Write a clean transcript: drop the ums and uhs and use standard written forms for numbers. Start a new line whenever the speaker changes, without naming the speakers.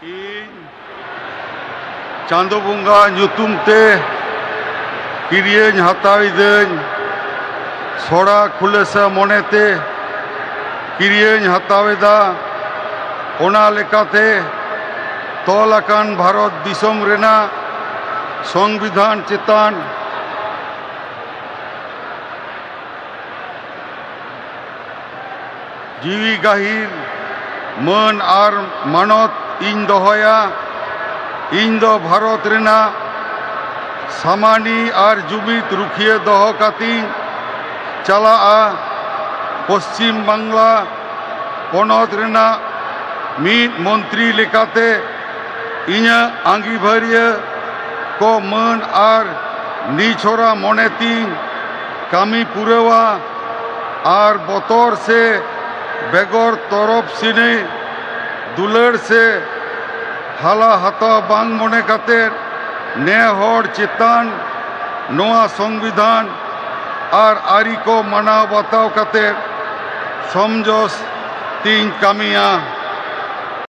ᱤᱧ ᱪᱟᱸᱫᱳ ᱵᱚᱸᱜᱟ ᱧᱩᱛᱩᱢ ᱛᱮ ᱠᱤᱨᱤᱭᱟᱹᱧ ᱦᱟᱛᱟᱣᱤᱫᱟᱹᱧ ᱥᱚᱲᱟ ᱠᱷᱩᱞᱟᱹᱥᱟ ᱢᱚᱱᱮᱛᱮ ᱠᱤᱨᱤᱭᱟᱹᱧ ᱦᱟᱛᱟᱣᱮᱫᱟ ᱚᱱᱟ ᱞᱮᱠᱟᱛᱮ ᱛᱚᱞ ᱟᱠᱟᱱ ᱵᱷᱟᱨᱚᱛ ᱫᱤᱥᱚᱢ ᱨᱮᱱᱟᱜ ᱥᱚᱝᱵᱤᱫᱷᱟᱱ ᱪᱮᱛᱟᱱ ᱡᱤᱣᱤ ᱜᱟᱹᱦᱤᱨ ᱢᱟᱹᱱ ᱟᱨ ᱢᱟᱱᱚᱛ ᱤᱧ ᱫᱚᱦᱚᱭᱟ। ᱤᱧ ᱫᱚ ᱵᱷᱟᱨᱚᱛ ᱨᱮᱱᱟᱜ ᱥᱟᱢᱟᱱᱤ ᱟᱨ ᱡᱩᱢᱤᱫ ᱨᱩᱠᱷᱤᱭᱟᱹ ᱫᱚᱦᱚ ᱠᱟᱛᱮᱧ ᱪᱟᱞᱟᱜᱼᱟ। ᱯᱚᱥᱪᱤᱢ ᱵᱟᱝᱞᱟ ᱯᱚᱱᱚᱛ ᱨᱮᱱᱟᱜ ᱢᱤᱫ ᱢᱚᱱᱛᱨᱤ ᱞᱮᱠᱟᱛᱮ ᱤᱧᱟᱹᱜ ᱟᱸᱜᱤᱵᱷᱟᱹᱨᱤᱭᱟᱹ ᱠᱚ ᱢᱟᱹᱱ ᱟᱨ ᱱᱤᱪᱷᱚᱨᱟ ᱢᱚᱱᱮᱛᱤᱧ ᱠᱟᱹᱢᱤ ᱯᱩᱨᱟᱹᱣᱟ ᱟᱨ ᱵᱚᱛᱚᱨ ᱥᱮ बेगर तरफ सिने दुलड़ से हाला हताव बांग मने काते ने हर चेतान नोआ संविधान और आरी को मनाव बताव काते समझोस तीन कामिया।